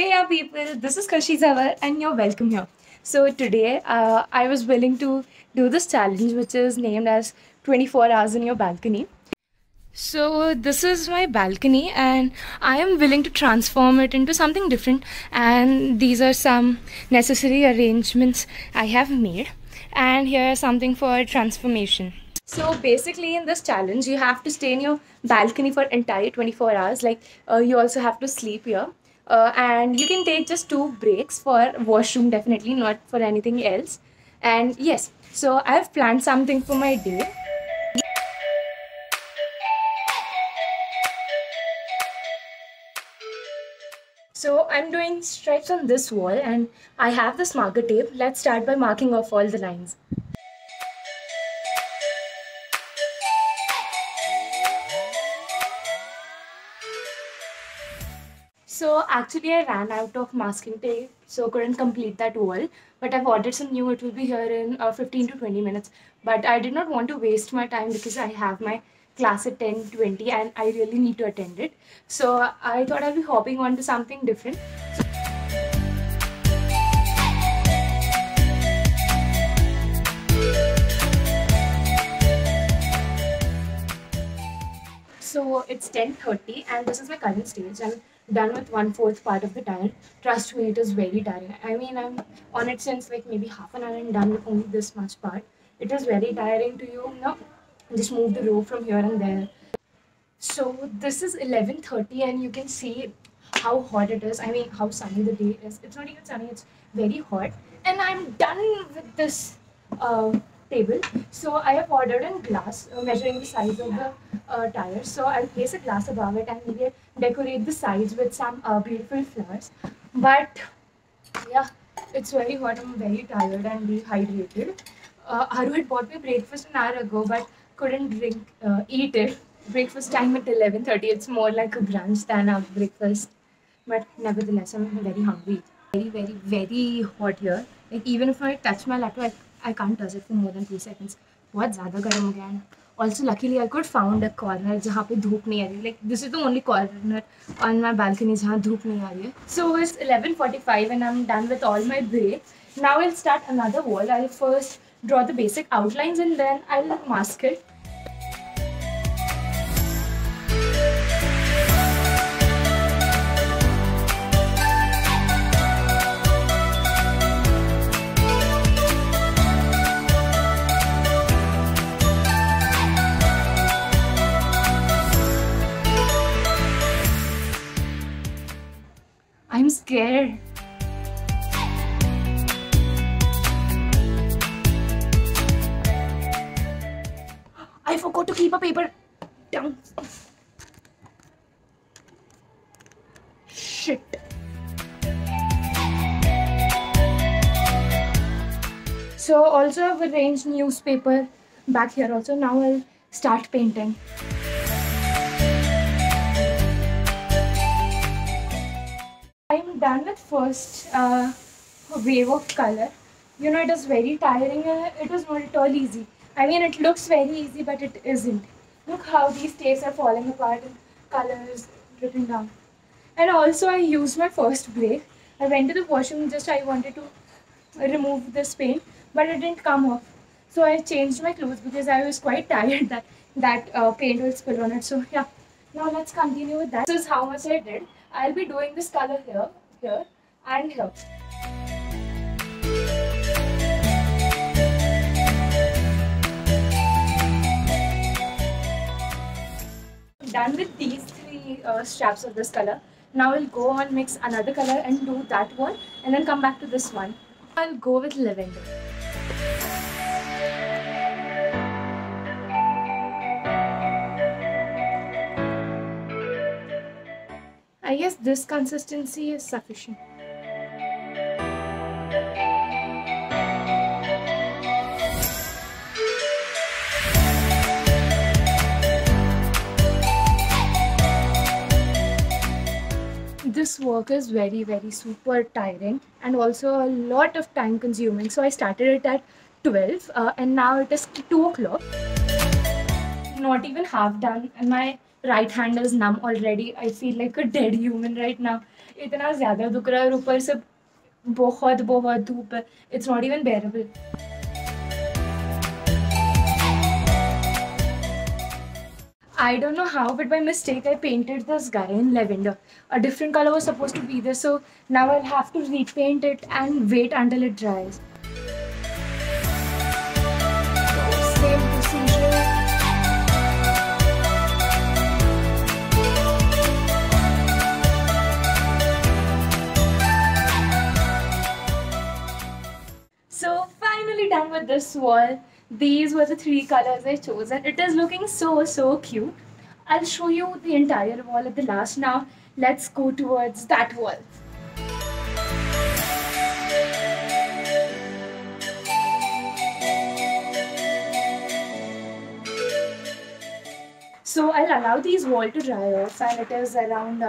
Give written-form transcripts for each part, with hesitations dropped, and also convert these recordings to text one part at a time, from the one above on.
Hey, yeah, people, this is Kashi Zawar, and you're welcome here. So, today I was willing to do this challenge, which is named as 24 hours in your balcony. So, this is my balcony, and I am willing to transform it into something different. And these are some necessary arrangements I have made. And here is something for transformation. So basically, in this challenge, you have to stay in your balcony for entire 24 hours. Like you also have to sleep here, and you can take just 2 breaks for washroom, definitely not for anything else. And yes, so I have planned something for my day. So I'm doing stripes on this wall, and I have this marker tape. Let's start by marking off all the lines. So actually I ran out of masking tape, so couldn't complete that wall. But I've ordered some new. It will be here in 15 to 20 minutes. But I did not want to waste my time because I have my class at 10:20 and I really need to attend it. So I thought I'll be hopping on to something different. So it's 10:30 and this is my current stage. I'm done with 1/4 part of the tire. Trust me, it is very tiring. I mean, I'm on it since like maybe half an hour and done with only this much part. It is very tiring to you. No, just move the rope from here and there. So this is 11:30 and you can see how hot it is. I mean, how sunny the day is. It's not even sunny, it's very hot. And I'm done with this table. So I have ordered in glass, measuring the size of the tires. So I'll place a glass above it and maybe decorate the sides with some beautiful flowers. But yeah, it's very hot. I'm very tired and dehydrated. Aru had bought me breakfast an hour ago, but couldn't eat it. Breakfast time at 11:30. It's more like a brunch than a breakfast. But nevertheless, I'm very hungry. Very, very, very hot here. Like even if I touch my laptop, I can't touch it for more than 2 seconds. बहुत ज़्यादा गर्म हो गया है. Also, luckily, I could found a corner जहाँ पे धूप नहीं आ रही. Like this is the only corner on my balcony जहाँ धूप नहीं आ रही है. So it's 11:45 and I'm done with all my breaks. Now I'll start another wall. I'll first draw the basic outlines and then I'll mask it. I'm scared. I forgot to keep a paper down. Shit. So also I've arranged newspaper back here also. Now I'll start painting. I'm done with first wave of color. You know, it is very tiring and it is not at all easy. I mean, it looks very easy, but it isn't. Look how these tapes are falling apart and colors dripping down. And also, I used my first break. I went to the washroom, just I wanted to remove this paint, but it didn't come off. So I changed my clothes because I was quite tired that paint will spill on it. So yeah, now let's continue with that. This is how much I did. I'll be doing this color here, here, and here. Done with these 3 straps of this color. Now I'll go on mix another color and do that one, and then come back to this one. I'll go with lavender. I guess this consistency is sufficient. This work is very, very super tiring and also a lot of time consuming. So I started it at 12 and now it is 2 o'clock. Not even half done and my right hand is numb already. I feel like a dead human right now. इतना ज़्यादा दुख रहा है और ऊपर से बहुत बहुत धूप है. It's not even bearable. I don't know how, but by mistake I painted this guy in lavender. A different color was supposed to be there, so now I'll have to repaint it and wait until it dries. Same procedure. So finally done with this wall. These were the 3 colors I chose and it is looking so cute. I'll show you the entire wall at the last. Now let's go towards that wall. So I'll allow these wall to dry off and it is around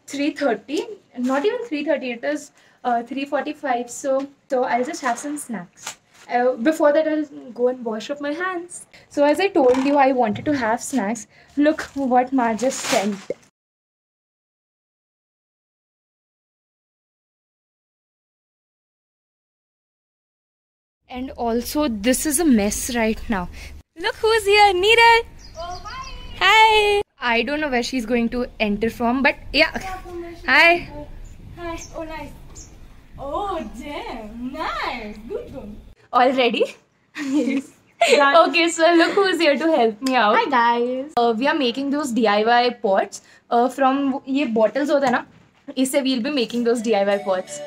3:30. Not even 3:30, it is 3:45. So I'll just have some snacks. Before that, I'll go and wash up my hands. So as I told you, I wanted to have snacks. Look what Ma just sent. And also, this is a mess right now. Look who's here, Neeral. Oh, hi. Hi. I don't know where she's going to enter from, but yeah. Hi. Hi. Oh, nice. Oh, damn. Nice. Good. All ready? Yes. Okay, so look who's here to help me out. Hi, guys. We are making those DIY pots from ये bottles होता है ना, इससे we'll be making those DIY pots.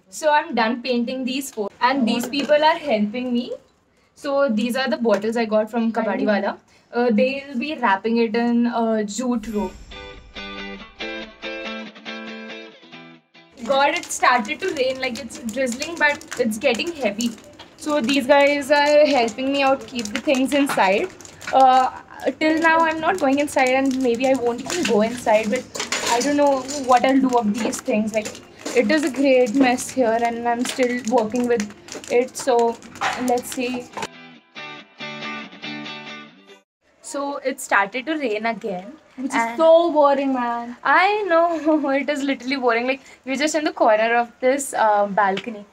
So I'm done painting these 4 and these people are helping me. So these are the bottles I got from Kabadi Wala. They'll be wrapping it in jute rope. God, it started to rain, like it's drizzling, but it's getting heavy. So these guys are helping me out keep the things inside. Till now I'm not going inside and maybe I won't even go inside, but I don't know what I'll do of these things. Like, it is a great mess here and I'm still working with it, so let's see. So it started to rain again. Which is so boring, man. I know, it is literally boring. Like, we're just in the corner of this balcony.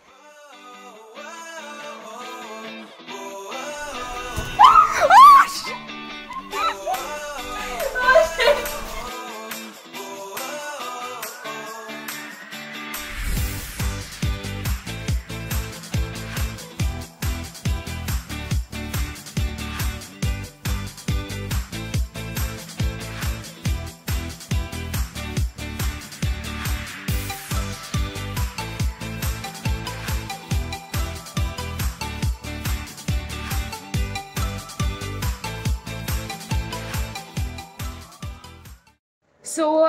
So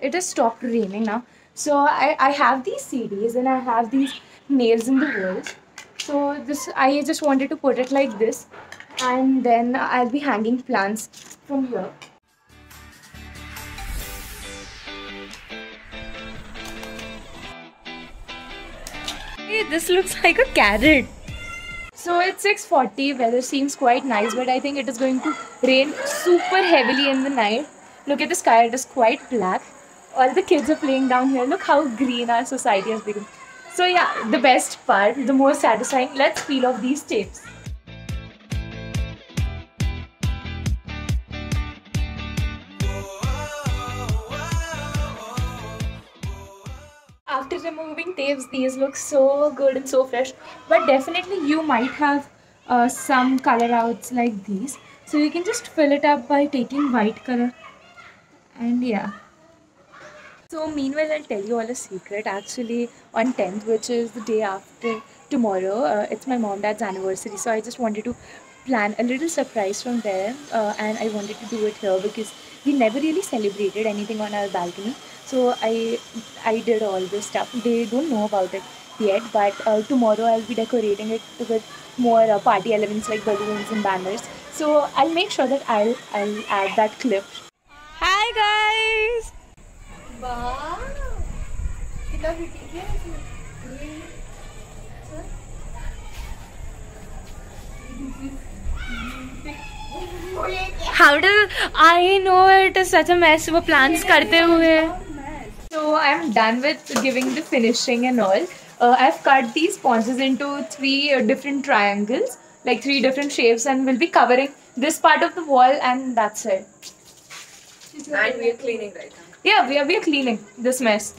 it has stopped raining now. So I have these CDs and I have these nails in the walls. So this, I just wanted to put it like this, and then I'll be hanging plants from here. Hey, this looks like a carrot. So it's 6:40, weather seems quite nice, but I think it is going to rain super heavily in the night. Look at the sky, it is quite black. All the kids are playing down here. Look how green our society has become. So yeah, the best part, the most satisfying, let's peel off these tapes. After removing tapes, these look so good and so fresh. But definitely you might have some color outs like these. So you can just fill it up by taking white color. And yeah. So meanwhile, I'll tell you all a secret. Actually, on 10th, which is the day after tomorrow, it's my mom dad's anniversary. So I just wanted to plan a little surprise from there, and I wanted to do it here because we never really celebrated anything on our balcony. So I did all this stuff. They don't know about it yet, but tomorrow I'll be decorating it with more party elements like balloons and banners. So I'll make sure that I'll add that clip. Hi guys! Wow. कितना pretty है इसमें? How does I know it is such a mess वो plans करते हुए. So I'm done with giving the finishing and all. I've cut these sponges into 3 different triangles, like 3 different shapes, and we'll be covering this part of the wall, and that's it. And we are cleaning right now. Yeah, we are cleaning this mess.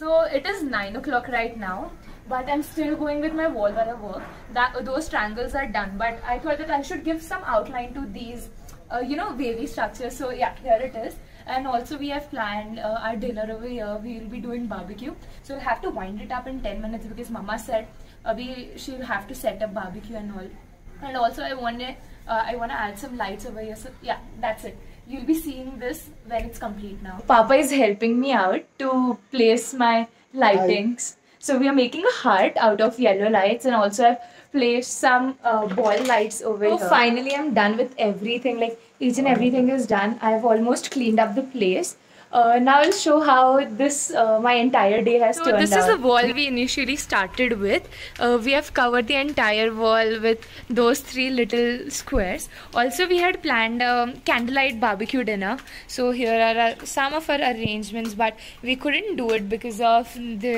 So it is 9 o'clock right now, but I'm still going with my wall wala work. Those triangles are done, but I thought that I should give some outline to these, wavy structures. So yeah, here it is. And also we have planned our dinner over here. We will be doing barbecue. So we'll have to wind it up in 10 minutes because Mama said she'll have to set up barbecue and all. And also I want to add some lights over here. So yeah, that's it. You'll be seeing this when it's complete now. Papa is helping me out to place my lightings. So we are making a heart out of yellow lights, and also I've placed some ball lights over here. So finally I'm done with everything. Like each and everything is done. I've almost cleaned up the place. Now I'll show how this my entire day has turned out. So this is the wall we initially started with. We have covered the entire wall with those 3 little squares. Also we had planned a candlelight barbecue dinner. So here are some of our arrangements, but we couldn't do it because of the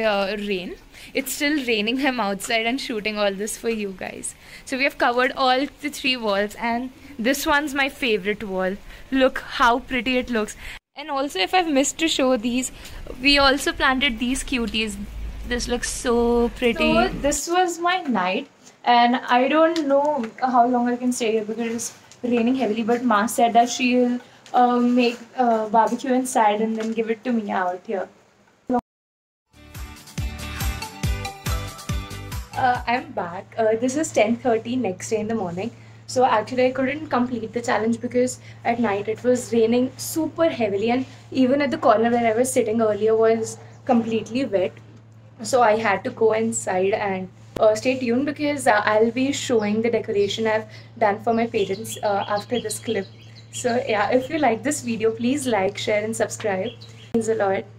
rain. It's still raining. I'm outside and shooting all this for you guys. So we have covered all the 3 walls, and this one's my favorite wall. Look how pretty it looks. And also, if I've missed to show these, we also planted these cuties. This looks so pretty. So this was my night, and I don't know how long I can stay here because it's raining heavily, but Ma said that she'll make barbecue inside and then give it to me out here. I'm back. This is 10:30 next day in the morning. So actually I couldn't complete the challenge because at night it was raining super heavily, and even at the corner where I was sitting earlier was completely wet. So I had to go inside, and stay tuned because I'll be showing the decoration I've done for my parents after this clip. So yeah, if you like this video, please like, share and subscribe. It means a lot.